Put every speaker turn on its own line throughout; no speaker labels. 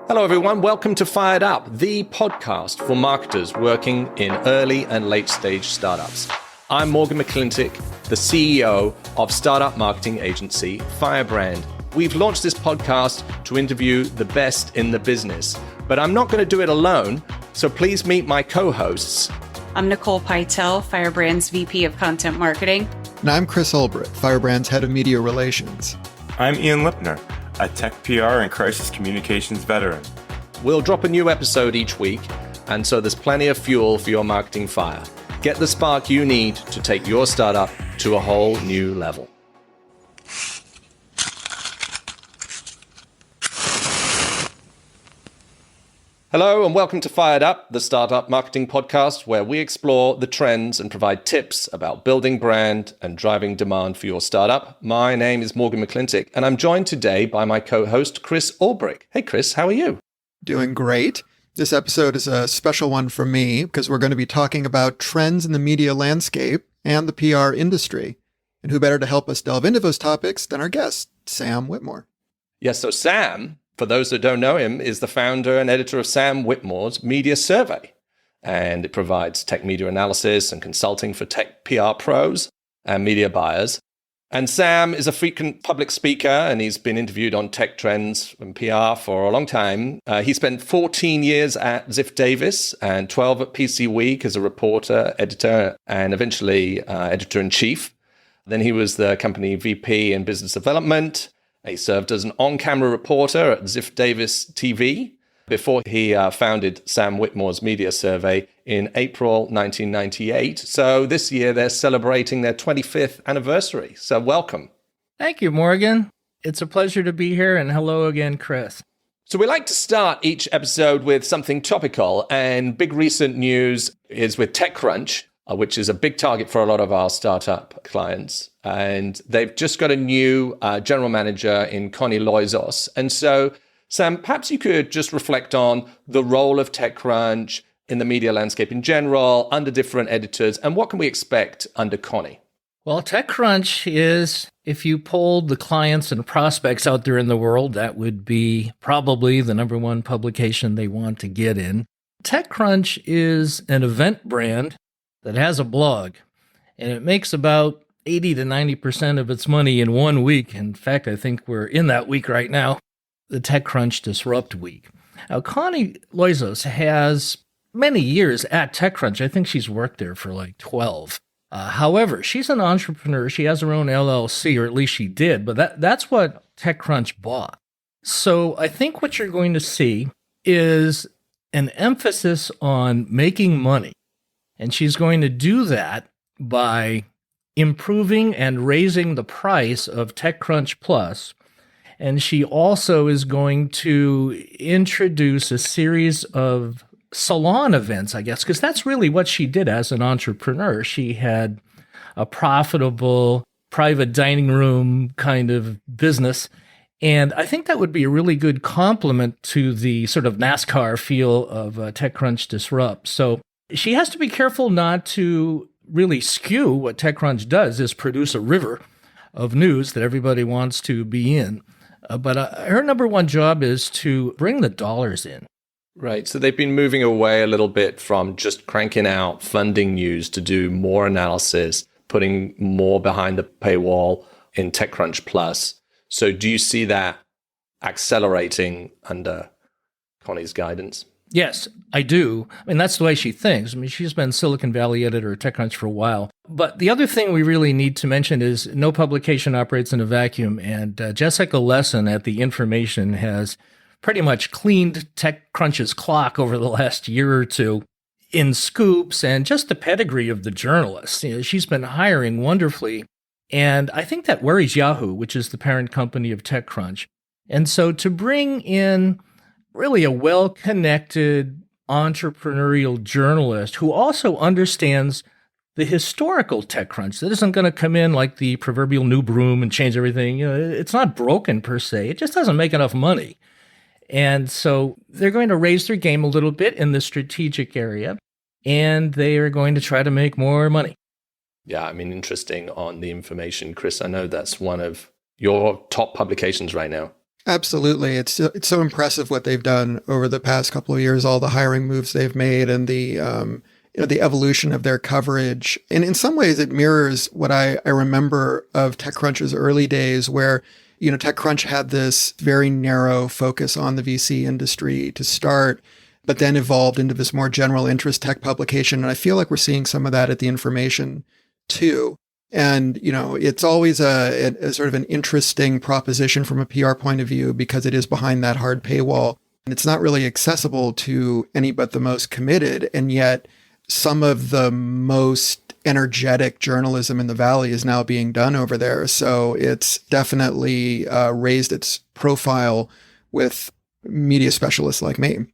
Hello, everyone. Welcome to Fired Up, the podcast for marketers working in early and late stage startups. I'm Morgan McClintock, the CEO of startup marketing agency Firebrand. We've launched this podcast to interview the best in the business, but I'm not going to do it alone. So please meet my co-hosts.
I'm Nicole Pytel, Firebrand's VP of Content Marketing.
And I'm Chris Ulbrich, Firebrand's Head of Media Relations.
I'm Ian Lipner, a tech PR and crisis communications veteran.
We'll drop a new episode each week, and so there's plenty of fuel for your marketing fire. Get the spark you need to take your startup to a whole new level. Hello and welcome to Fired Up, the startup marketing podcast where we explore the trends and provide tips about building brand and driving demand for your startup. My name is Morgan McClintock and I'm joined today by my co-host Chris Ulbrich. Hey Chris, how are you?
Doing great. This episode is a special one for me because we're going to be talking about trends in the media landscape and the PR industry. And who better to help us delve into those topics than our guest, Sam Whitmore.
Yes, so Sam, for those that don't know him, is the founder and editor of Sam Whitmore's Media Survey. And it provides tech media analysis and consulting for tech PR pros and media buyers. And Sam is a frequent public speaker, and he's been interviewed on tech trends and PR for a long time. He spent 14 years at Ziff Davis and 12 at PC Week as a reporter, editor, and eventually editor-in-chief. Then he was the company VP in business development. He served as an on-camera reporter at Ziff Davis TV before he founded Sam Whitmore's Media Survey in April 1998. So this year they're celebrating their 25th anniversary. So welcome.
Thank you, Morgan. It's a pleasure to be here, and hello again, Chris.
So we like to start each episode with something topical, and big recent news is with TechCrunch, which is a big target for a lot of our startup clients. And they've just got a new general manager in Connie Loizos. And so, Sam, perhaps you could just reflect on the role of TechCrunch in the media landscape in general, under different editors, and what can we expect under Connie?
Well, TechCrunch is, if you polled the clients and prospects out there in the world, that would be probably the number one publication they want to get in. TechCrunch is an event brand that has a blog, and it makes about 80 to 90% of its money in 1 week. In fact, I think we're in that week right now, the TechCrunch Disrupt Week. Now, Connie Loizos has many years at TechCrunch. I think she's worked there for like 12. However, she's an entrepreneur. She has her own LLC, or at least she did, but that's what TechCrunch bought. So I think what you're going to see is an emphasis on making money. And she's going to do that by improving and raising the price of TechCrunch Plus. And she also is going to introduce a series of salon events, I guess, because that's really what she did as an entrepreneur. She had a profitable private dining room kind of business. And I think that would be a really good complement to the sort of NASCAR feel of TechCrunch Disrupt. So she has to be careful not to really skew what TechCrunch does, is produce a river of news that everybody wants to be in. But her number one job is to bring the dollars in.
Right. So they've been moving away a little bit from just cranking out funding news to do more analysis, putting more behind the paywall in TechCrunch Plus. So do you see that accelerating under Connie's guidance?
Yes, I do. I mean, that's the way she thinks. I mean, she's been Silicon Valley editor at TechCrunch for a while. But the other thing we really need to mention is no publication operates in a vacuum. And Jessica Lesson at The Information has pretty much cleaned TechCrunch's clock over the last year or two in scoops and just the pedigree of the journalists. You know, she's been hiring wonderfully. And I think that worries Yahoo, which is the parent company of TechCrunch. And so to bring in really a well-connected entrepreneurial journalist who also understands the historical TechCrunch that isn't going to come in like the proverbial new broom and change everything. You know, it's not broken per se. It just doesn't make enough money. And so they're going to raise their game a little bit in the strategic area, and they are going to try to make more money.
Yeah, I mean, interesting on The Information. Chris, I know that's one of your top publications right now.
Absolutely. It's so impressive what they've done over the past couple of years, all the hiring moves they've made and the evolution of their coverage. And in some ways it mirrors what I remember of TechCrunch's early days where, TechCrunch had this very narrow focus on the VC industry to start, but then evolved into this more general interest tech publication. And I feel like we're seeing some of that at The Information too. And, it's always a sort of an interesting proposition from a PR point of view because it is behind that hard paywall. And it's not really accessible to any but the most committed. And yet some of the most energetic journalism in the Valley is now being done over there. So it's definitely raised its profile with media specialists like me.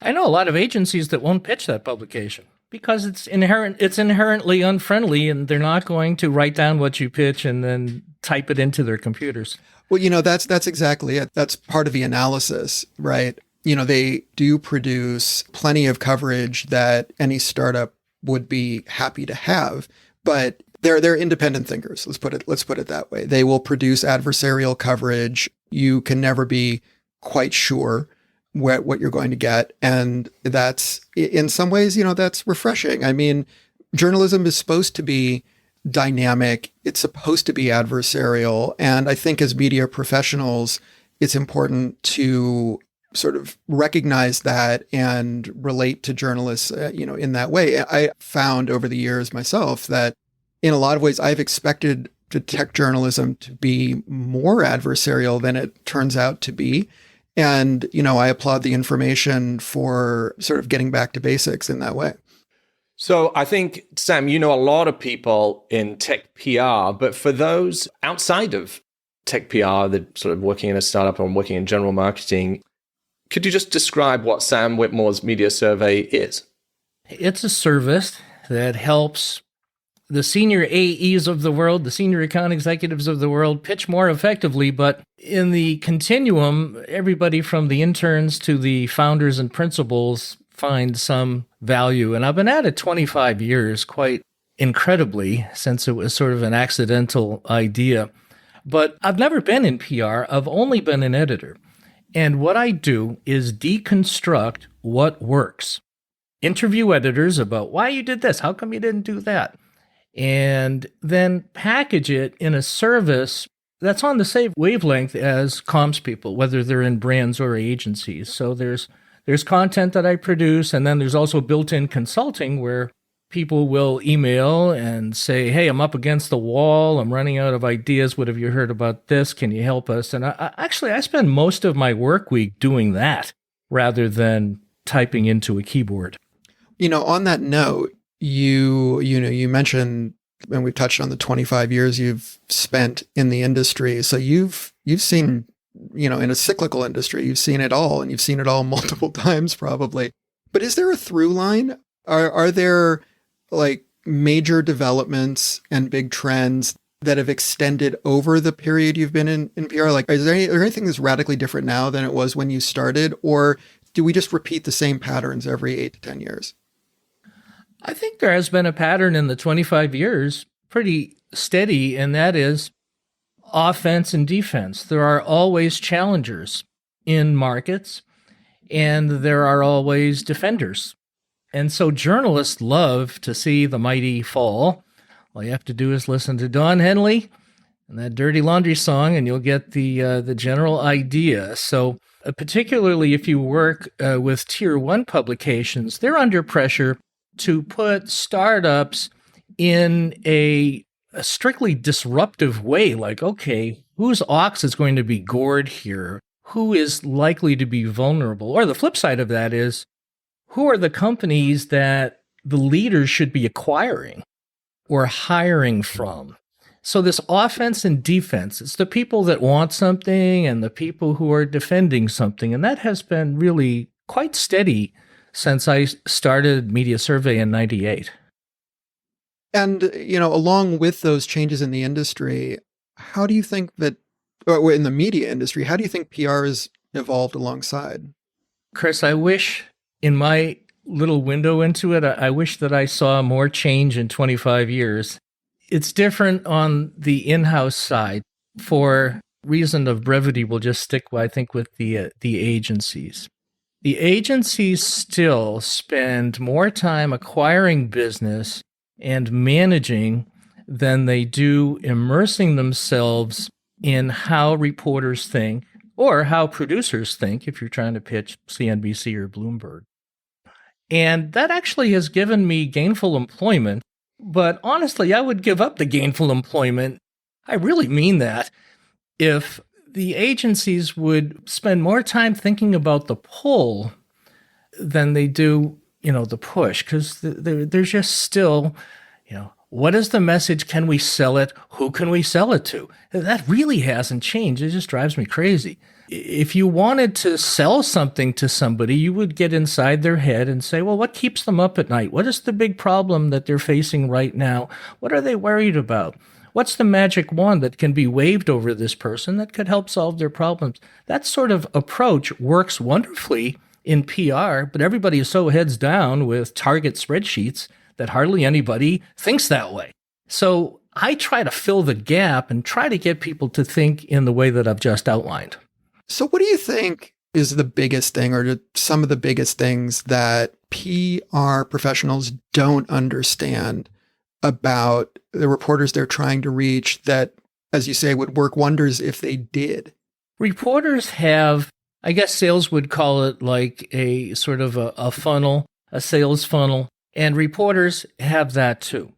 I know a lot of agencies that won't pitch that publication because it's inherently unfriendly, and they're not going to write down what you pitch and then type it into their computers.
Well, that's exactly it. That's part of the analysis, right? They do produce plenty of coverage that any startup would be happy to have, but they're independent thinkers. Let's put it that way. They will produce adversarial coverage. You can never be quite sure what you're going to get. And that's, in some ways, that's refreshing. I mean, journalism is supposed to be dynamic. It's supposed to be adversarial. And I think as media professionals, it's important to sort of recognize that and relate to journalists, in that way. I found over the years myself that in a lot of ways, I've expected the tech journalism to be more adversarial than it turns out to be. And, I applaud The Information for sort of getting back to basics in that way.
So I think, Sam, a lot of people in tech PR, but for those outside of tech PR that sort of working in a startup or working in general marketing, could you just describe what Sam Whitmore's media survey is?
It's a service that helps the senior AEs of the world, the senior account executives of the world pitch more effectively. But in the continuum, everybody from the interns to the founders and principals find some value. And I've been at it 25 years, quite incredibly, since it was sort of an accidental idea. But I've never been in PR. I've only been an editor. And what I do is deconstruct what works. Interview editors about why you did this, how come you didn't do that? And then package it in a service that's on the same wavelength as comms people, whether they're in brands or agencies. So there's content that I produce, and then there's also built-in consulting where people will email and say, hey, I'm up against the wall, I'm running out of ideas, what have you heard about this, can you help us? And I spend most of my work week doing that rather than typing into a keyboard.
On that note, you mentioned, and we've touched on the 25 years you've spent in the industry. So you've seen, in a cyclical industry, you've seen it all, and you've seen it all multiple times probably. But is there a through line? Are there like major developments and big trends that have extended over the period you've been in PR? Like, is there anything that's radically different now than it was when you started? Or do we just repeat the same patterns every 8 to 10 years?
I think there has been a pattern in the 25 years, pretty steady, and that is offense and defense. There are always challengers in markets, and there are always defenders. And so journalists love to see the mighty fall. All you have to do is listen to Don Henley and that Dirty Laundry song, and you'll get the general idea. So particularly if you work with Tier 1 publications, they're under pressure to put startups in a strictly disruptive way. Like, okay, whose ox is going to be gored here? Who is likely to be vulnerable? Or the flip side of that is, who are the companies that the leaders should be acquiring or hiring from? So this offense and defense, it's the people that want something and the people who are defending something. And that has been really quite steady since I started Media Survey in 98.
And, along with those changes in the industry, how do you think that, or in the media industry, how do you think PR has evolved alongside?
Chris, I wish in my little window into it, I wish that I saw more change in 25 years. It's different on the in-house side. For reason of brevity, we'll just stick, I think, with the agencies. The agencies still spend more time acquiring business and managing than they do immersing themselves in how reporters think or how producers think if you're trying to pitch CNBC or Bloomberg. And that actually has given me gainful employment. But honestly, I would give up the gainful employment. I really mean that. If the agencies would spend more time thinking about the pull than they do, the push, because there's just still, what is the message? Can we sell it? Who can we sell it to? That really hasn't changed. It just drives me crazy. If you wanted to sell something to somebody, you would get inside their head and say, well, what keeps them up at night? What is the big problem that they're facing right now? What are they worried about? What's the magic wand that can be waved over this person that could help solve their problems? That sort of approach works wonderfully in PR, but everybody is so heads down with target spreadsheets that hardly anybody thinks that way. So I try to fill the gap and try to get people to think in the way that I've just outlined.
So what do you think is the biggest thing, or some of the biggest things that PR professionals don't understand about the reporters they're trying to reach that, as you say, would work wonders if they did?
Reporters have, I guess sales would call it like a sort of a funnel, a sales funnel, and reporters have that too.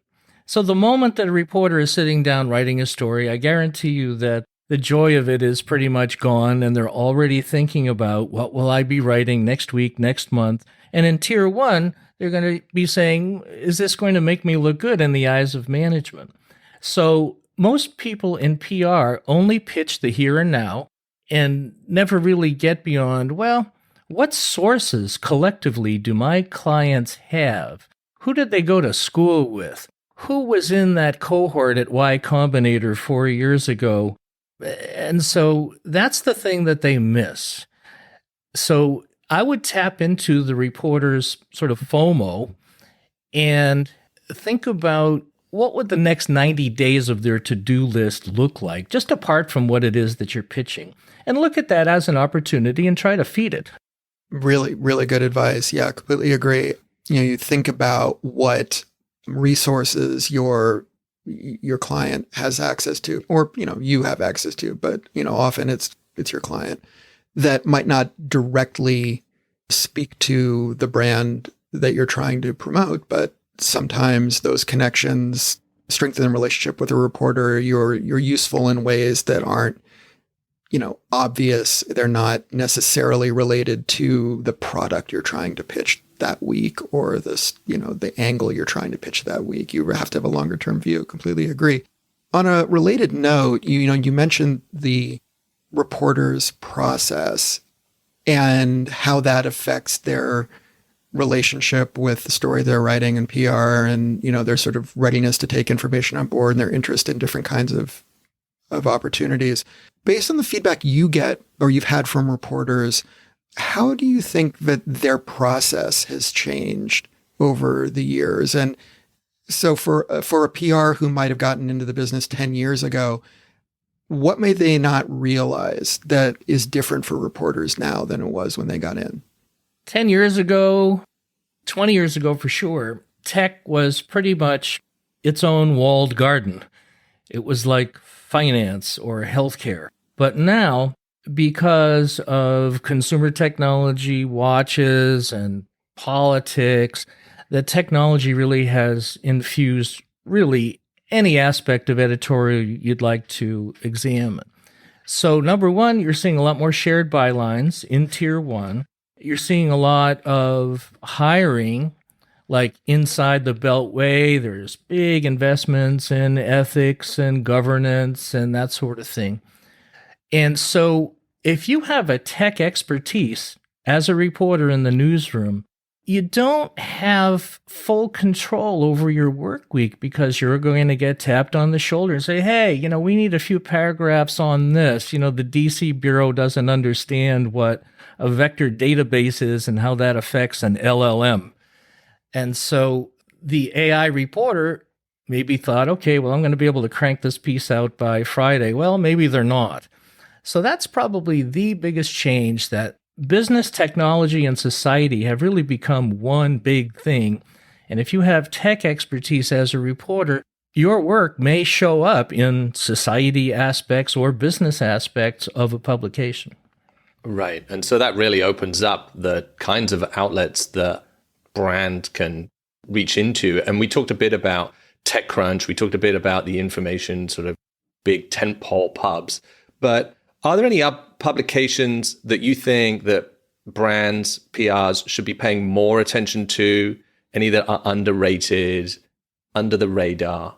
So the moment that a reporter is sitting down writing a story, I guarantee you that the joy of it is pretty much gone, and they're already thinking about what will I be writing next week, next month. And in tier one, they're going to be saying, is this going to make me look good in the eyes of management? So most people in PR only pitch the here and now and never really get beyond, well, what sources collectively do my clients have? Who did they go to school with? Who was in that cohort at Y Combinator 4 years ago? And so that's the thing that they miss. So I would tap into the reporter's sort of FOMO and think about what would the next 90 days of their to-do list look like, just apart from what it is that you're pitching. And look at that as an opportunity and try to feed it.
Really, really good advice. Yeah, completely agree. You think about what resources your client has access to, or, you have access to, but, often it's your client that might not directly speak to the brand that you're trying to promote, but sometimes those connections strengthen the relationship with a reporter. You're useful in ways that aren't, obvious. They're not necessarily related to the product you're trying to pitch that week or this, the angle you're trying to pitch that week. You have to have a longer term view. Completely agree. On a related note, you mentioned the reporter's process and how that affects their relationship with the story they're writing in PR and, their sort of readiness to take information on board and their interest in different kinds of opportunities. Based on the feedback you get or you've had from reporters, how do you think that their process has changed over the years? And so for a PR who might have gotten into the business 10 years ago, what may they not realize that is different for reporters now than it was when they got in?
10 years ago, 20 years ago for sure, tech was pretty much its own walled garden. It was like finance or healthcare. But now, because of consumer technology, watches, and politics, the technology really has infused really any aspect of editorial you'd like to examine. So number one, you're seeing a lot more shared bylines in tier one. You're seeing a lot of hiring, like inside the Beltway. There's big investments in ethics and governance and that sort of thing. And so if you have a tech expertise as a reporter in the newsroom, you don't have full control over your work week because you're going to get tapped on the shoulder and say, hey, we need a few paragraphs on this. The DC Bureau doesn't understand what a vector database is and how that affects an LLM. And so the AI reporter maybe thought, okay, well, I'm going to be able to crank this piece out by Friday. Well, maybe they're not. So that's probably the biggest change, that business, technology, and society have really become one big thing. And if you have tech expertise as a reporter, your work may show up in society aspects or business aspects of a publication.
Right. And so that really opens up the kinds of outlets that brand can reach into. And we talked a bit about TechCrunch. We talked a bit about the information sort of big tentpole pubs. But are there any publications that you think that brands, PRs should be paying more attention to? Any that are underrated, under the radar?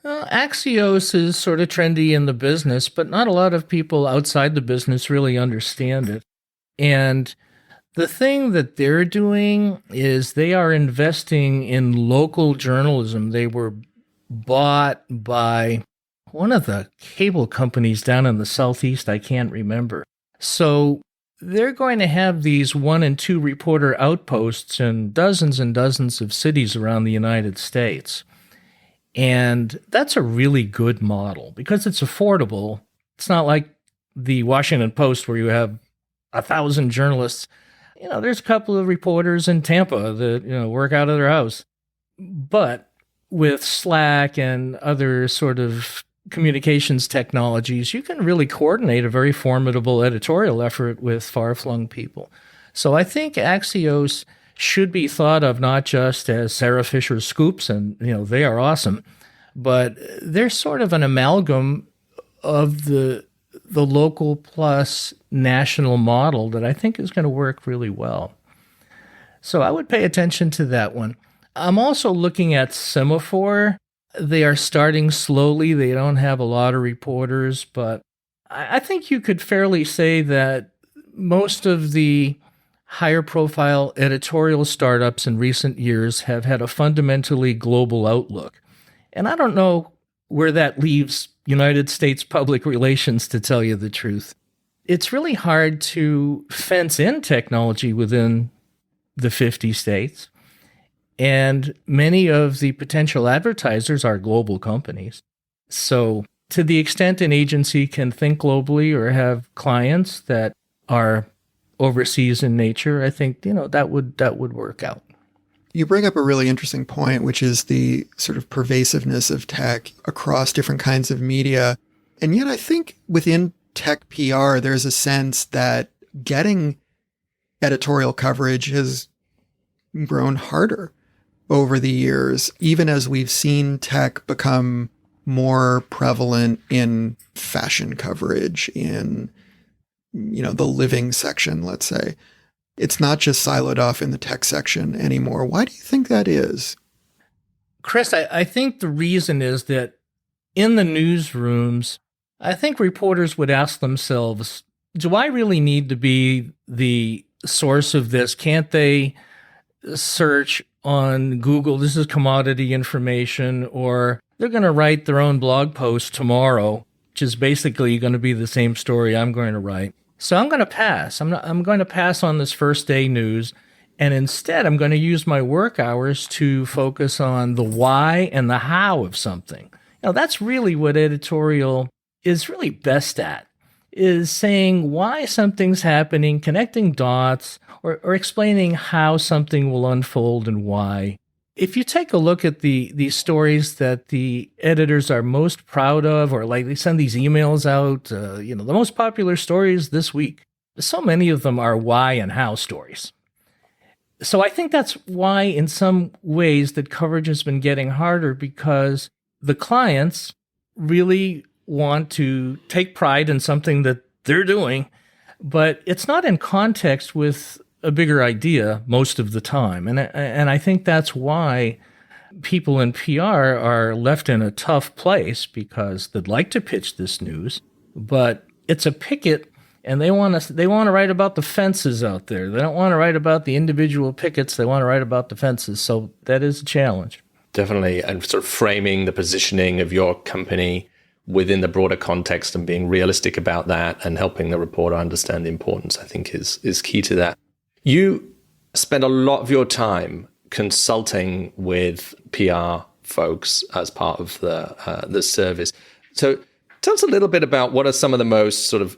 Well, Axios is sort of trendy in the business, but not a lot of people outside the business really understand it. And the thing that they're doing is they are investing in local journalism. They were bought by one of the cable companies down in the Southeast. I can't remember. So they're going to have these 1 and 2 reporter outposts in dozens and dozens of cities around the United States. And that's a really good model because it's affordable. It's not like the Washington Post where you have 1,000 journalists. There's a couple of reporters in Tampa that, work out of their house. But with Slack and other sort of communications technologies, you can really coordinate a very formidable editorial effort with far-flung people. So I think Axios should be thought of not just as Sarah Fisher scoops, and they are awesome, but they're sort of an amalgam of the local plus national model that I think is going to work really well. So I would pay attention to that one. I'm also looking at Semaphore. They are starting slowly. They don't have a lot of reporters, but I think you could fairly say that most of the higher profile editorial startups in recent years have had a fundamentally global outlook. And I don't know where that leaves United States public relations, to tell you the truth. It's really hard to fence in technology within the 50 states. And many of the potential advertisers are global companies. So to the extent an agency can think globally or have clients that are overseas in nature, I think, that would work out.
You bring up a really interesting point, which is the sort of pervasiveness of tech across different kinds of media. And yet I think within tech PR, there's a sense that getting editorial coverage has grown harder over the years, even as we've seen tech become more prevalent in fashion coverage, in, the living section, let's say. It's not just siloed off in the tech section anymore. Why do you think that is?
Chris, I think the reason is that in the newsrooms, I think reporters would ask themselves, do I really need to be the source of this? Can't they search on Google? This is commodity information. Or they're going to write their own blog post tomorrow, which is basically going to be the same story I'm going to write. So I'm going to pass. I'm going to pass on this first day news. And instead, I'm going to use my work hours to focus on the why and the how of something. That's really what editorial is really best at, is saying why something's happening, connecting dots, or explaining how something will unfold and why. If you take a look at the stories that the editors are most proud of, or like they send these emails out, the most popular stories this week, so many of them are why and how stories. So I think that's why in some ways that coverage has been getting harder, because the clients really want to take pride in something that they're doing, but it's not in context with a bigger idea most of the time. And I think that's why people in PR are left in a tough place, because they'd like to pitch this news, but it's a picket, and they want to write about the fences out there. They don't want to write about the individual pickets. They want to write about the fences. So that is a challenge.
Definitely. And sort of framing the positioning of your company within the broader context and being realistic about that and helping the reporter understand the importance, I think is key to that. You spend a lot of your time consulting with PR folks as part of the service. So Tell us a little bit about what are some of the most sort of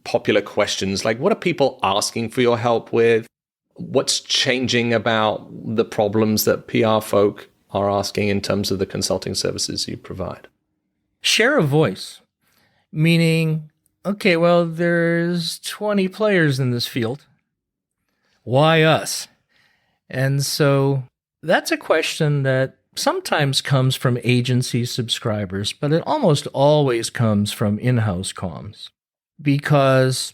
popular questions. Like, what are people asking for your help with? What's changing about the problems that PR folk are asking in terms of the consulting services you provide?
Share of voice, meaning, okay, well, there's 20 players in this field. Why us? And so that's a question that sometimes comes from agency subscribers, but it almost always comes from in-house comms, because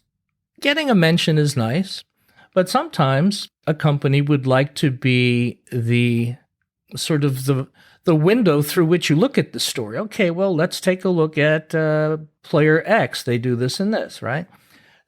getting a mention is nice, but sometimes a company would like to be the sort of the window through which you look at the story. Okay, well, let's take a look at player X. They do this and this, right?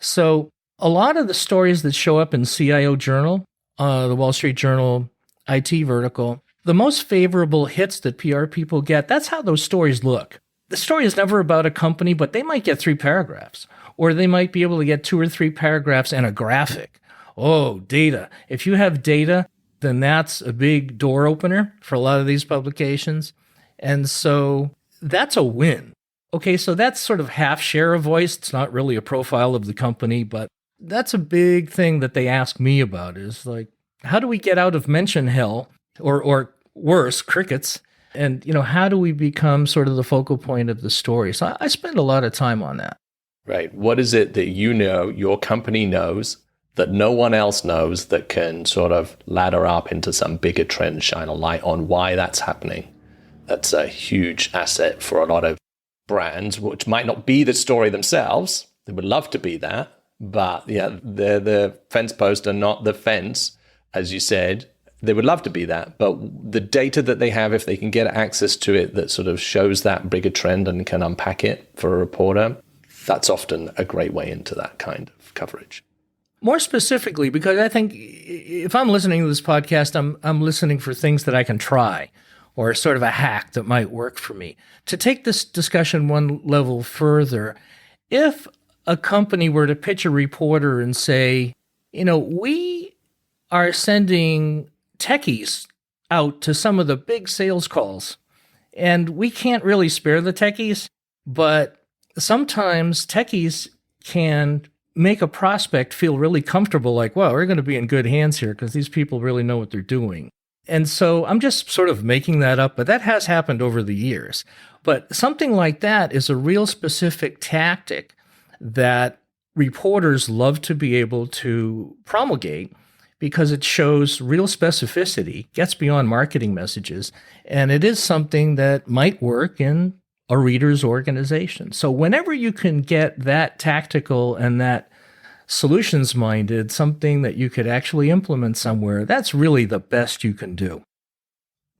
So a lot of the stories that show up in CIO Journal, the Wall Street Journal IT vertical, the most favorable hits that PR people get, that's how those stories look. The story is never about a company, but they might get 3 paragraphs, or they might be able to get 2 or 3 paragraphs and a graphic. Oh, data. If you have data, then that's a big door opener for a lot of these publications. And so that's a win. Okay, so that's sort of half share of voice. It's not really a profile of the company, but that's a big thing that they ask me about, is like, how do we get out of mention hell, or worse, crickets? And, how do we become sort of the focal point of the story? So I spend a lot of time on that.
Right. What is it that your company knows that no one else knows, that can sort of ladder up into some bigger trend, shine a light on why that's happening? That's a huge asset for a lot of brands, which might not be the story themselves. They would love to be that, but yeah, they're the fence post and not the fence, as you said. They would love to be that, but the data that they have, if they can get access to it, that sort of shows that bigger trend and can unpack it for a reporter, that's often a great way into that kind of coverage.
More specifically, because I think if I'm listening to this podcast, I'm listening for things that I can try, or sort of a hack that might work for me. To take this discussion one level further, if a company were to pitch a reporter and say, we are sending techies out to some of the big sales calls, and we can't really spare the techies, but sometimes techies can make a prospect feel really comfortable, like, well, we're going to be in good hands here because these people really know what they're doing. And so I'm just sort of making that up, but that has happened over the years. But something like that is a real specific tactic that reporters love to be able to promulgate, because it shows real specificity, gets beyond marketing messages, and it is something that might work in a reader's organization. So whenever you can get that tactical and that solutions-minded, something that you could actually implement somewhere, that's really the best you can do.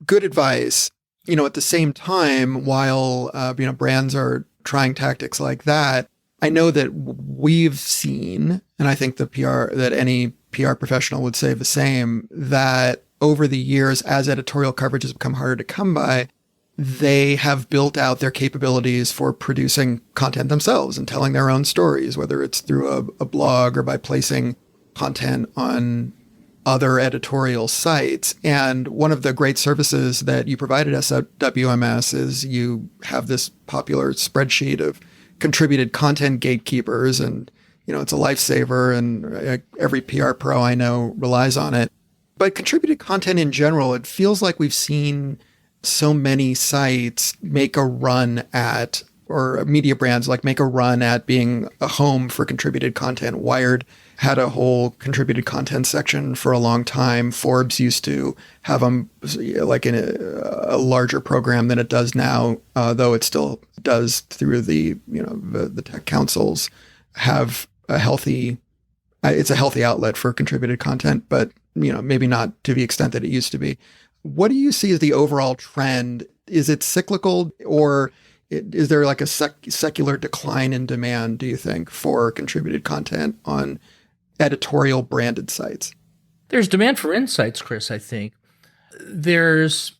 Good advice. At the same time, while brands are trying tactics like that, I know that we've seen, and I think that any PR professional would say the same, that over the years, as editorial coverage has become harder to come by, they have built out their capabilities for producing content themselves and telling their own stories, whether it's through a blog or by placing content on other editorial sites. And one of the great services that you provided us at WMS is you have this popular spreadsheet of contributed content gatekeepers, and it's a lifesaver, and every PR pro I know relies on it. But contributed content in general, it feels like we've seen so many sites make a run at, or media brands make a run at being a home for contributed content. Wired had a whole contributed content section for a long time. Forbes used to have them in a larger program than it does now, though it still does through the tech councils have a healthy outlet for contributed content, but maybe not to the extent that it used to be. What do you see as the overall trend? Is it cyclical, or is there a secular decline in demand, do you think, for contributed content on editorial branded sites?
There's demand for insights, Chris, I think. There's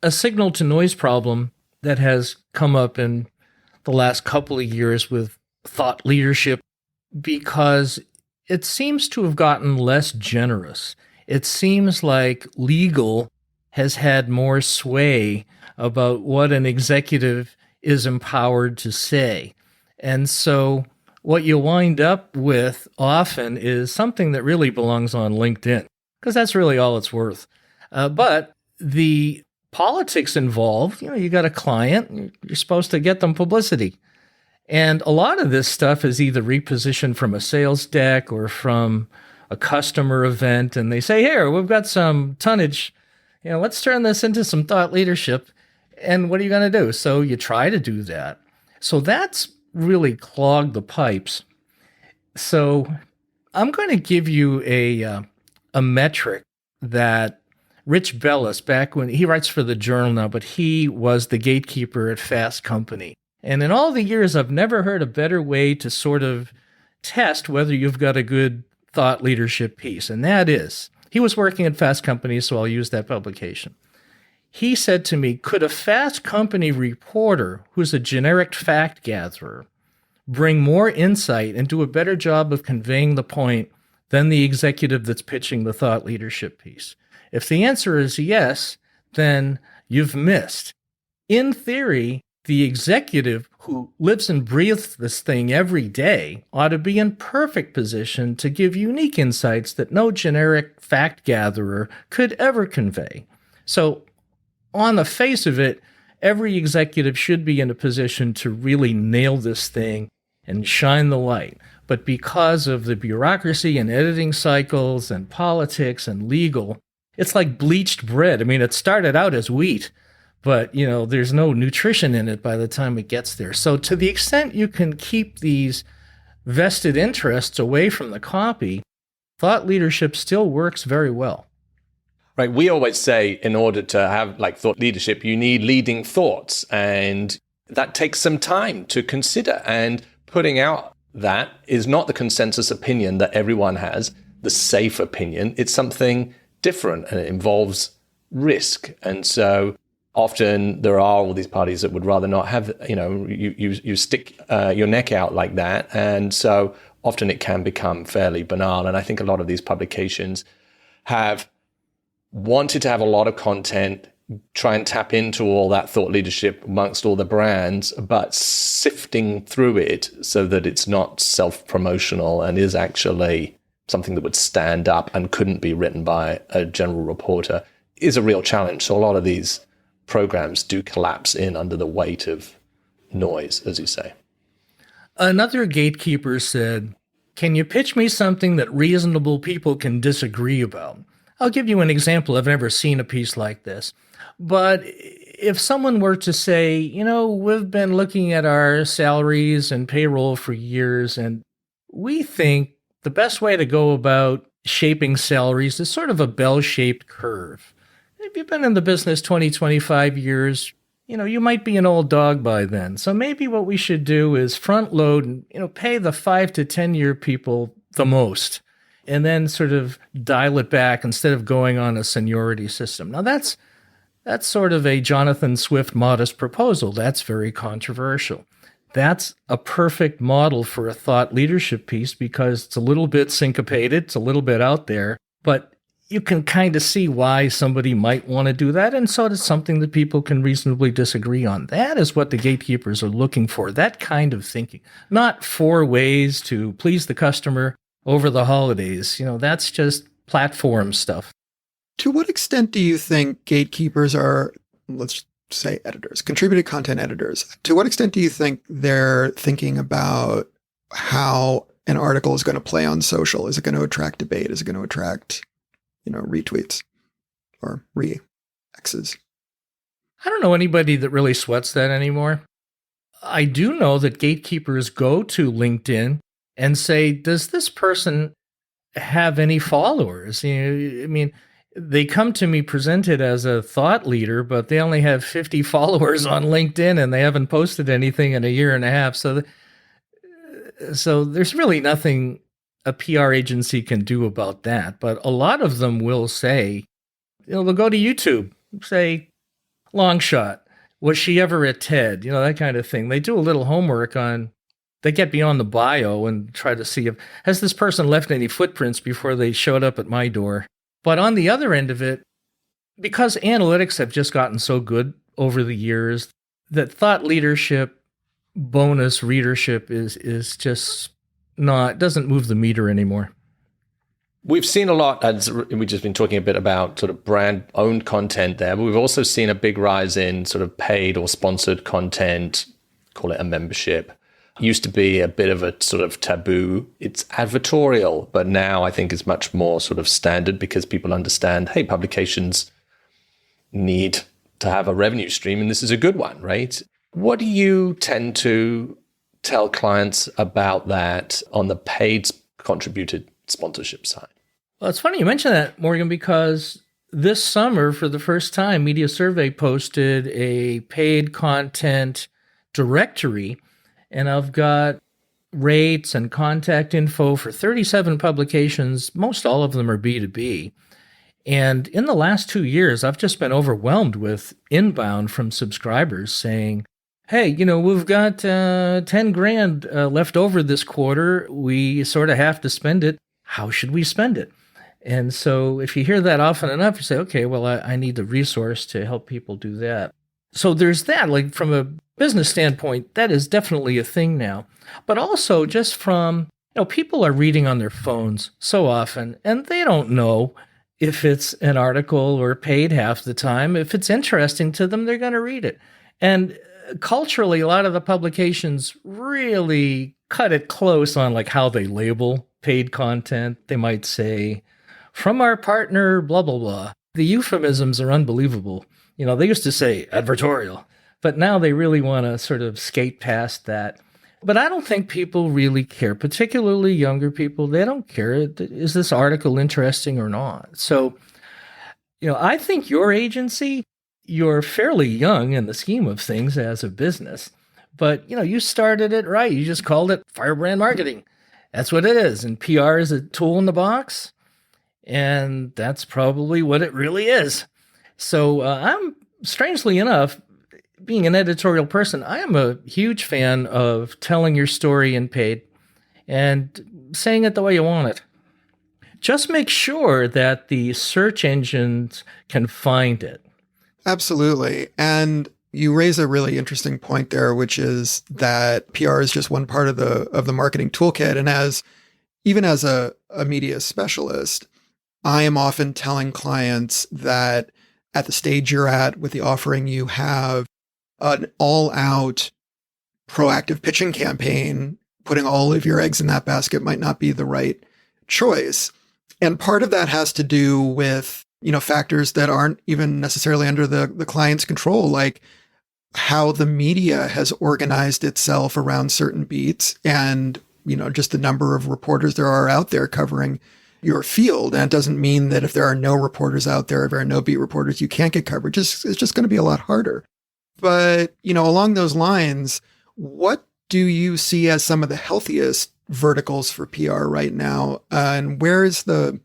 a signal to noise problem that has come up in the last couple of years with thought leadership, because it seems to have gotten less generous. It seems like legal has had more sway about what an executive is empowered to say. And so what you wind up with often is something that really belongs on LinkedIn, because that's really all it's worth. But the politics involved, you got a client, you're supposed to get them publicity. And a lot of this stuff is either repositioned from a sales deck or from a customer event. And they say, here, we've got some tonnage. Let's turn this into some thought leadership. And what are you going to do? So you try to do that. So that's really clogged the pipes. So I'm going to give you a metric that Rich Bellis, back when he writes for the Journal now, but he was the gatekeeper at Fast Company. And in all the years, I've never heard a better way to sort of test whether you've got a good thought leadership piece. And that is, he was working at Fast Company, so I'll use that publication. He said to me, could a Fast Company reporter who's a generic fact gatherer bring more insight and do a better job of conveying the point than the executive that's pitching the thought leadership piece? If the answer is yes, then you've missed. In theory, the executive who lives and breathes this thing every day ought to be in perfect position to give unique insights that no generic fact gatherer could ever convey. So on the face of it, every executive should be in a position to really nail this thing and shine the light. But because of the bureaucracy and editing cycles and politics and legal, it's like bleached bread. I mean, it started out as wheat, but, there's no nutrition in it by the time it gets there. So to the extent you can keep these vested interests away from the copy, thought leadership still works very well.
Right. We always say in order to have thought leadership, you need leading thoughts, and that takes some time to consider. And putting out that is not the consensus opinion that everyone has, the safe opinion. It's something different, and it involves risk. And so often there are all these parties that would rather not have, you stick your neck out like that. And so often it can become fairly banal. And I think a lot of these publications have wanted to have a lot of content, try and tap into all that thought leadership amongst all the brands, but sifting through it so that it's not self-promotional and is actually something that would stand up and couldn't be written by a general reporter is a real challenge. So a lot of these programs do collapse in under the weight of noise, as you say.
Another gatekeeper said, can you pitch me something that reasonable people can disagree about? I'll give you an example. I've never seen a piece like this. But if someone were to say, we've been looking at our salaries and payroll for years, and we think the best way to go about shaping salaries is sort of a bell-shaped curve. If you've been in the business 20, 25 years, you might be an old dog by then. So maybe what we should do is front load and, pay the 5 to 10-year people the most, and then sort of dial it back instead of going on a seniority system. Now that's sort of a Jonathan Swift modest proposal. That's very controversial. That's a perfect model for a thought leadership piece because it's a little bit syncopated, it's a little bit out there, but you can kind of see why somebody might want to do that, and so it's something that people can reasonably disagree on. That is what the gatekeepers are looking for, that kind of thinking. Not 4 ways to please the customer over the holidays. That's just platform stuff.
To what extent do you think gatekeepers are, let's say editors, contributed content editors, to what extent do you think they're thinking about how an article is going to play on social? Is it going to attract debate? Is it going to attract, retweets or re-X's?
I don't know anybody that really sweats that anymore. I do know that gatekeepers go to LinkedIn and say, does this person have any followers? They come to me presented as a thought leader, but they only have 50 followers on LinkedIn and they haven't posted anything in a year and a half. So there's really nothing a PR agency can do about that. But a lot of them will say, they'll go to YouTube, say, long shot. Was she ever at TED? That kind of thing. They do a little homework on, they get beyond the bio and try to see has this person left any footprints before they showed up at my door. But on the other end of it, because analytics have just gotten so good over the years, that thought leadership bonus readership is just not, doesn't move the meter anymore.
We've seen a lot, as we've just been talking a bit about sort of brand-owned content there, but we've also seen a big rise in sort of paid or sponsored content, call it a membership. Used to be a bit of a sort of taboo. It's advertorial, but now I think it's much more sort of standard because people understand, hey, publications need to have a revenue stream, and this is a good one, right? What do you tend to tell clients about that on the paid contributed sponsorship side?
Well, it's funny you mention that, Morgan, because this summer, for the first time, Media Survey posted a paid content directory, and I've got rates and contact info for 37 publications. Most all of them are B2B. And in the last 2 years, I've just been overwhelmed with inbound from subscribers saying, hey, we've got 10 grand left over this quarter. We sort of have to spend it. How should we spend it? And so if you hear that often enough, you say, okay, well, I need the resource to help people do that. So there's that, like from a business standpoint, that is definitely a thing now. But also just from, people are reading on their phones so often, and they don't know if it's an article or paid half the time. If it's interesting to them, they're going to read it. And culturally, a lot of the publications really cut it close on like how they label paid content. They might say, from our partner, blah, blah, blah. The euphemisms are unbelievable. They used to say advertorial, but now they really want to sort of skate past that. But I don't think people really care, particularly younger people. They don't care. Is this article interesting or not? So, I think your agency, you're fairly young in the scheme of things as a business, but, you started it right. You just called it firebrand marketing. That's what it is. And PR is a tool in the box. And that's probably what it really is. So I'm, strangely enough, being an editorial person, I am a huge fan of telling your story in paid and saying it the way you want it. Just make sure that the search engines can find it.
Absolutely. And you raise a really interesting point there, which is that PR is just one part of the marketing toolkit. And even as a media specialist, I am often telling clients that at the stage you're at with the offering you have, an all-out proactive pitching campaign, putting all of your eggs in that basket might not be the right choice. And part of that has to do with, factors that aren't even necessarily under the client's control, like how the media has organized itself around certain beats and, just the number of reporters there are out there covering your field. And it doesn't mean that if there are no reporters out there, if there are no beat reporters, you can't get coverage. It's just going to be a lot harder. But, along those lines, what do you see as some of the healthiest verticals for PR right now? And where's the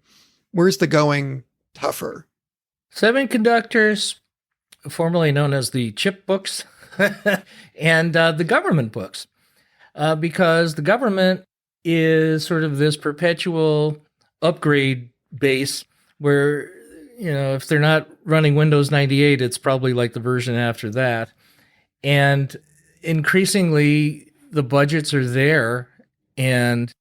going tougher?
Semiconductors, formerly known as the chip books, and the government books, because the government is sort of this perpetual upgrade base where, if they're not running Windows 98, it's probably like the version after that. And increasingly, the budgets are there. And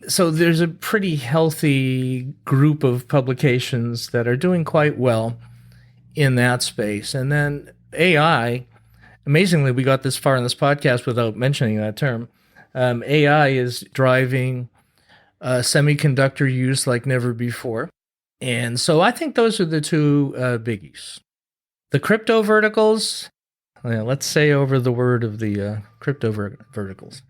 so there's a pretty healthy group of publications that are doing quite well in that space. And then AI, amazingly, we got this far in this podcast without mentioning that term. AI is driving semiconductor use like never before. And so I think those are the two biggies. The crypto verticals, let's say over the word of the crypto verticals.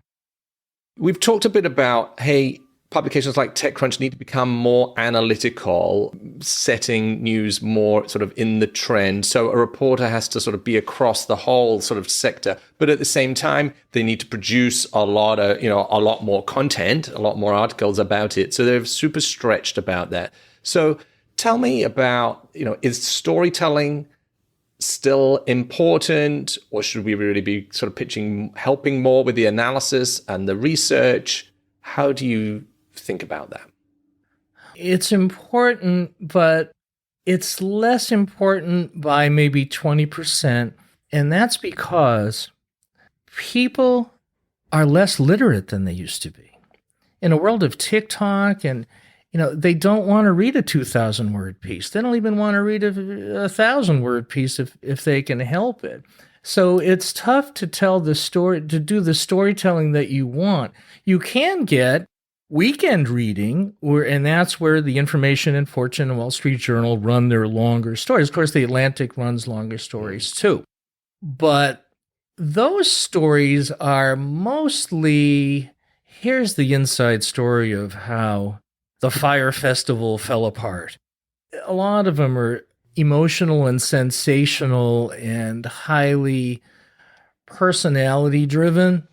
We've talked a bit about, hey, publications like TechCrunch need to become more analytical, setting news more sort of in the trend. So a reporter has to sort of be across the whole sort of sector, but at the same time, they need to produce a lot more content, a lot more articles about it. So they're super stretched about that. So tell me about, is storytelling still important, or should we really be sort of helping more with the analysis and the research? How do you think about that?
It's important, but it's less important by maybe 20%. And that's because people are less literate than they used to be. In a world of TikTok and they don't want to read a 2,000-word piece. They don't even want to read a 1,000-word piece if they can help it. So it's tough to tell the story, to do the storytelling that you want. You can get weekend reading, and that's where the Information and Fortune and Wall Street Journal run their longer stories. Of course, the Atlantic runs longer stories too. But those stories are mostly, here's the inside story of how the Fire Festival fell apart. A lot of them are emotional and sensational and highly personality driven,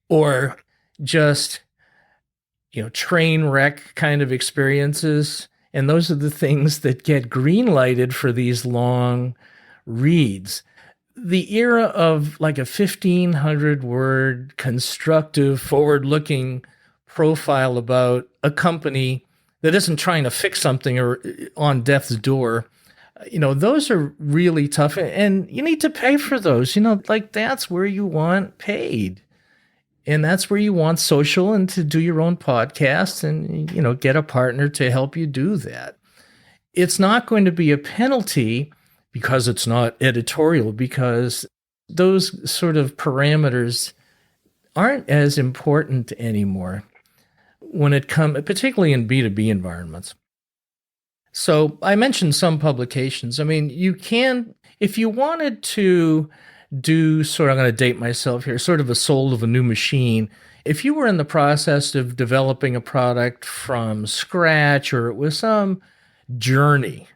or just, train wreck kind of experiences. And those are the things that get green lighted for these long reads. The era of like a 1,500 word constructive forward looking profile about a company that isn't trying to fix something or on death's door, those are really tough, and you need to pay for those. That's where you want paid, and that's where you want social and to do your own podcast and, get a partner to help you do that. It's not going to be a penalty because it's not editorial, because those sort of parameters aren't as important anymore when it comes, particularly in B2B environments. So I mentioned some publications. I mean, you can, if you wanted to do I'm going to date myself here, sort of a soul of a new machine. If you were in the process of developing a product from scratch, or it was some journey,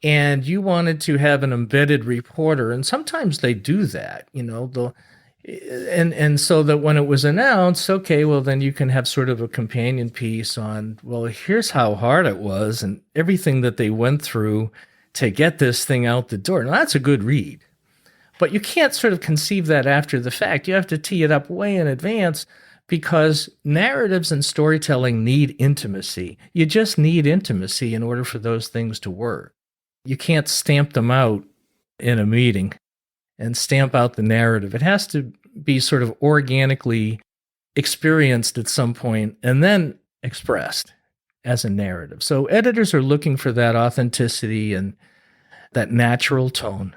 and you wanted to have an embedded reporter, and sometimes they do that, and so that when it was announced, okay, well, then you can have sort of a companion piece on, well, here's how hard it was and everything that they went through to get this thing out the door. Now, that's a good read. But you can't sort of conceive that after the fact. You have to tee it up way in advance, because narratives and storytelling need intimacy. You just need intimacy in order for those things to work. You can't stamp them out in a meeting and stamp out the narrative. It has to be sort of organically experienced at some point and then expressed as a narrative. So editors are looking for that authenticity and that natural tone.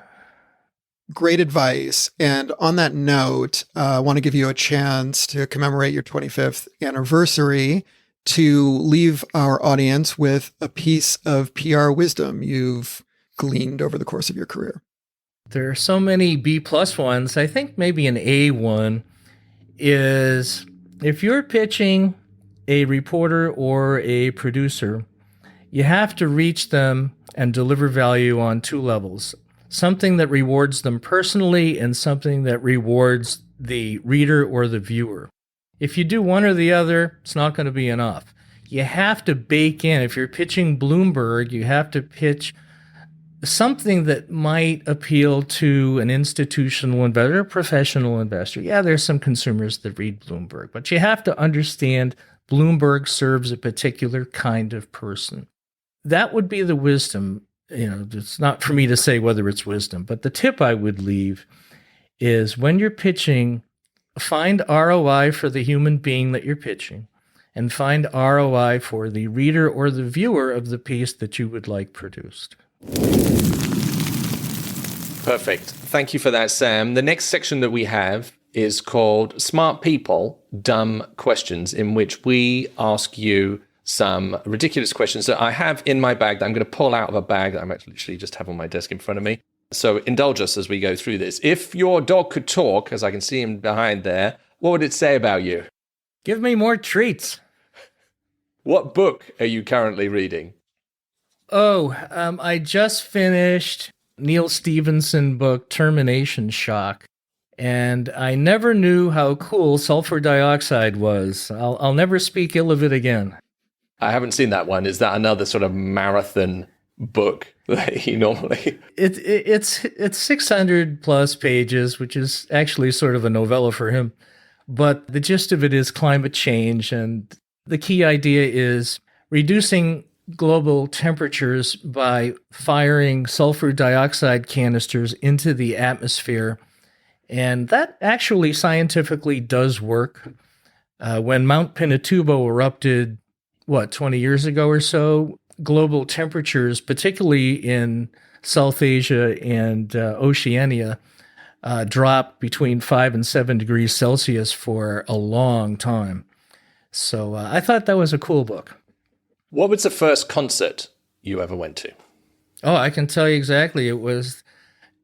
Great advice. And on that note, I want to give you a chance to commemorate your 25th anniversary to leave our audience with a piece of PR wisdom you've gleaned over the course of your career.
There are so many B+ ones. I think maybe an A one is, if you're pitching a reporter or a producer, you have to reach them and deliver value on two levels. Something that rewards them personally and something that rewards the reader or the viewer. If you do one or the other, it's not going to be enough. You have to bake in. If you're pitching Bloomberg, you have to pitch something that might appeal to an institutional investor, a professional investor. Yeah, there's some consumers that read Bloomberg, but you have to understand Bloomberg serves a particular kind of person. That would be the wisdom. It's not for me to say whether it's wisdom, but the tip I would leave is, when you're pitching, find ROI for the human being that you're pitching, and find ROI for the reader or the viewer of the piece that you would like produced.
Perfect. Thank you for that, Sam. The next section that we have is called Smart People, Dumb Questions, in which we ask you some ridiculous questions that I have in my bag that I'm going to pull out of a bag that I'm actually just have on my desk in front of me. So indulge us as we go through this. If your dog could talk, as I can see him behind there, what would it say about you?
Give me more treats.
What book are you currently reading?
I just finished Neil Stephenson book, Termination Shock. And I never knew how cool sulfur dioxide was. I'll never speak ill of it again.
I haven't seen that one. Is that another sort of marathon book that he normally...
It's 600 plus pages, which is actually sort of a novella for him. But the gist of it is climate change. And the key idea is reducing global temperatures by firing sulfur dioxide canisters into the atmosphere And that actually scientifically does work. When Mount Pinatubo erupted, 20 years ago or so, global temperatures, particularly in South Asia and Oceania, dropped between 5 and 7 degrees Celsius for a long time. So I thought that was a cool book.
What was the first concert you ever went to?
Oh, I can tell you exactly. It was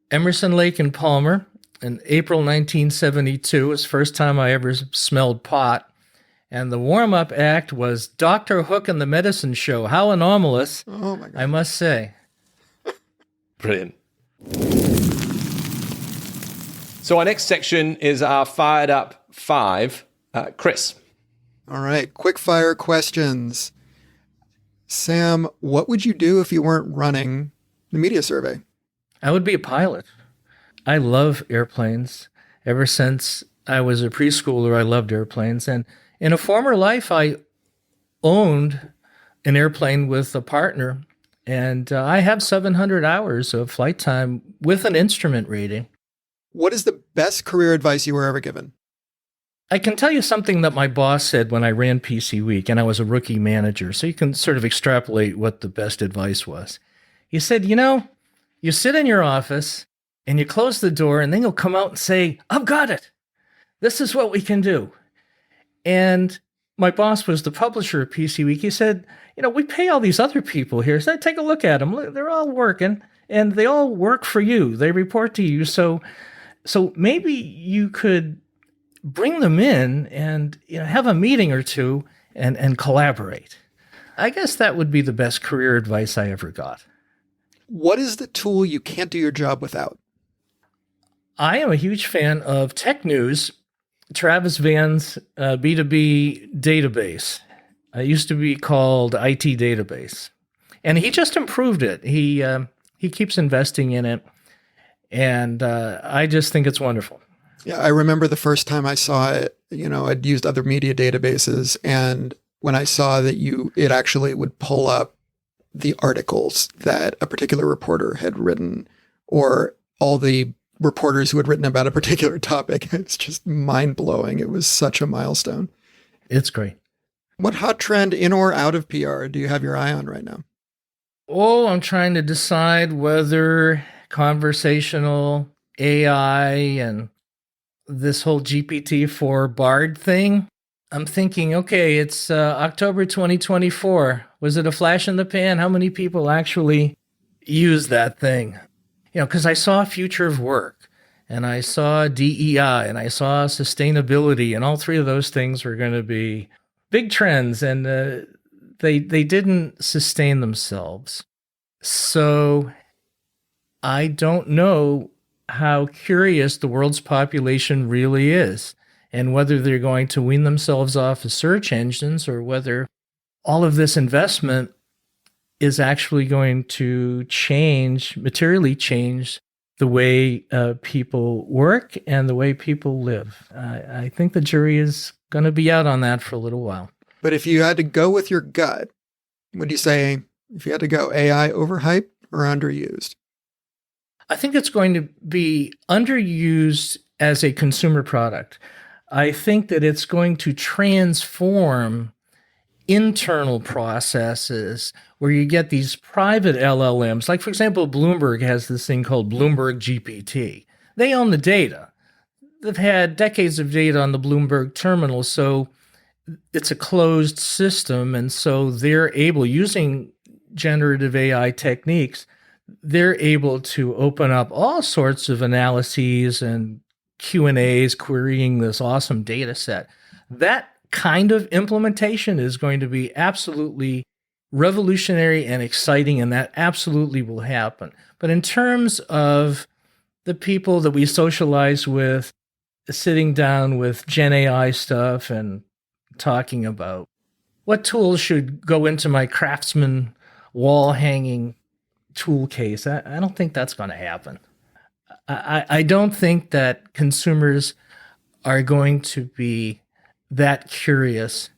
Emerson, Lake and Palmer in April 1972. It was the first time I ever smelled pot. And the warm-up act was Dr. Hook and the Medicine Show. How anomalous,
Oh my God.
I must say.
Brilliant. So our next section is our Fired Up 5. Chris.
All right, quick fire questions. Sam, what would you do if you weren't running the media survey?
I would be a pilot. I love airplanes. Ever since I was a preschooler, I loved airplanes. And in a former life, I owned an airplane with a partner. And I have 700 hours of flight time with an instrument rating.
What is the best career advice you were ever given?
I can tell you something that my boss said when I ran PC Week and I was a rookie manager, so you can sort of extrapolate what the best advice was. He said, you sit in your office and you close the door and then you'll come out and say, I've got it. This is what we can do. And my boss was the publisher of PC Week. He said, we pay all these other people here. So take a look at them. Look, they're all working and they all work for you. They report to you. So maybe you could bring them in and have a meeting or two and collaborate. I guess that would be the best career advice I ever got.
What is the tool you can't do your job without?
I am a huge fan of Tech News, Travis Van's B2B database. It used to be called IT Database. And he just improved it. He keeps investing in it. And I just think it's wonderful.
Yeah, I remember the first time I saw it, I'd used other media databases. And when I saw that it actually would pull up the articles that a particular reporter had written or all the reporters who had written about a particular topic, it's just mind blowing. It was such a milestone.
It's great.
What hot trend in or out of PR do you have your eye on right now?
Oh, I'm trying to decide whether conversational AI and this whole GPT-4 Bard thing. I'm thinking, okay, it's October 2024. Was it a flash in the pan? How many people actually use that thing? Because I saw future of work and I saw DEI and I saw sustainability, and all three of those things were going to be big trends, and they didn't sustain themselves. So I don't know how curious the world's population really is, and whether they're going to wean themselves off of search engines or whether all of this investment is actually going to materially change the way people work and the way people live. I think the jury is going to be out on that for a little while.
But if you had to go with your gut, would you say, if you had to go, AI overhyped or underused?
I think it's going to be underused as a consumer product. I think that it's going to transform internal processes where you get these private LLMs. Like, for example, Bloomberg has this thing called Bloomberg GPT. They own the data. They've had decades of data on the Bloomberg terminal, so it's a closed system. And so they're able, using generative AI techniques, they're able to open up all sorts of analyses and Q&As, querying this awesome data set. That kind of implementation is going to be absolutely revolutionary and exciting, and that absolutely will happen. But in terms of the people that we socialize with, sitting down with Gen AI stuff and talking about what tools should go into my Craftsman wall hanging tool case, I don't think that's going to happen. I don't think that consumers are going to be that curious,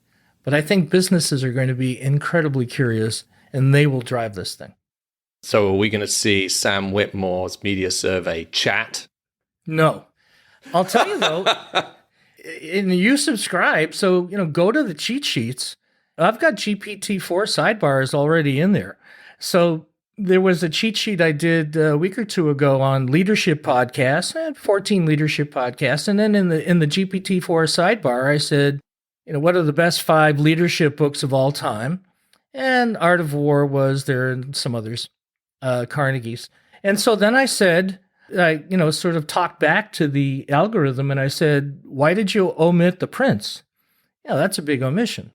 but I think businesses are going to be incredibly curious, and they will drive this thing.
So are we going to see Sam Whitmore's media survey chat?
No. I'll tell you though, and you subscribe, so go to the cheat sheets. I've got GPT-4 sidebars already in there. So there was a cheat sheet I did a week or two ago on leadership podcasts. I had 14 leadership podcasts, and then in the GPT-4 sidebar, I said, what are the best 5 leadership books of all time? And Art of War was there, and some others, Carnegie's. And so then I said, I sort of talked back to the algorithm, and I said, why did you omit the prince? Yeah, that's a big omission.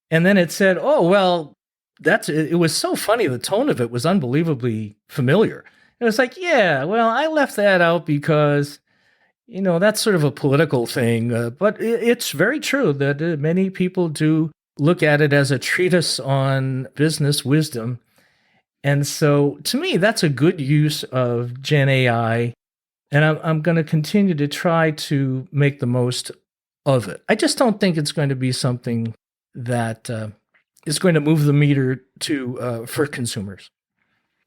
And then it said, oh, well, it was so funny. The tone of it was unbelievably familiar. It was like, yeah, well, I left that out because, that's sort of a political thing. But it's very true that many people do look at it as a treatise on business wisdom. And so to me, that's a good use of Gen AI. And I'm going to continue to try to make the most of it. I just don't think it's going to be something that is going to move the meter for consumers.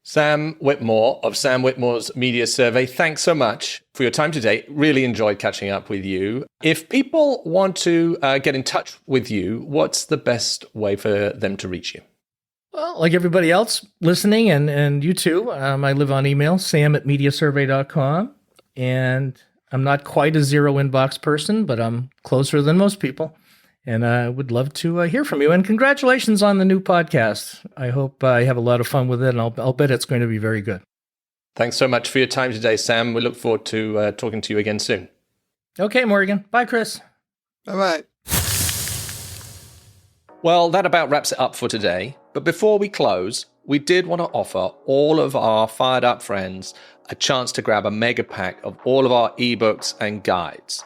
Sam Whitmore of Sam Whitmore's Media Survey, thanks so much for your time today. Really enjoyed catching up with you. If people want to get in touch with you, what's the best way for them to reach you?
Well, like everybody else listening, and you too, I live on email, sam@mediasurvey.com. And I'm not quite a zero inbox person, but I'm closer than most people. And I would love to hear from you. And congratulations on the new podcast. I hope I have a lot of fun with it, and I'll bet it's going to be very good.
Thanks so much for your time today, Sam. We look forward to talking to you again soon.
Okay, Morgan. Bye, Chris.
Bye-bye.
Well, that about wraps it up for today. But before we close, we did want to offer all of our Fired Up friends a chance to grab a mega pack of all of our ebooks and guides.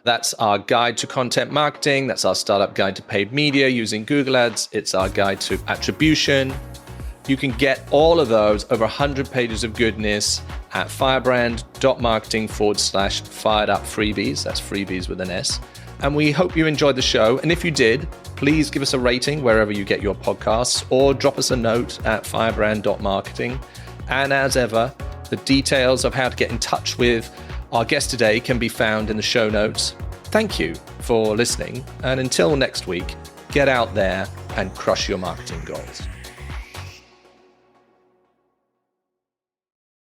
That's our guide to content marketing. That's our startup guide to paid media using Google Ads. It's our guide to attribution. You can get all of those, over 100 pages of goodness, at firebrand.marketing/firedup freebies. That's freebies with an S. And we hope you enjoyed the show. And if you did, please give us a rating wherever you get your podcasts, or drop us a note at firebrand.marketing. And as ever, the details of how to get in touch with our guest today can be found in the show notes. Thank you for listening. And until next week, get out there and crush your marketing goals.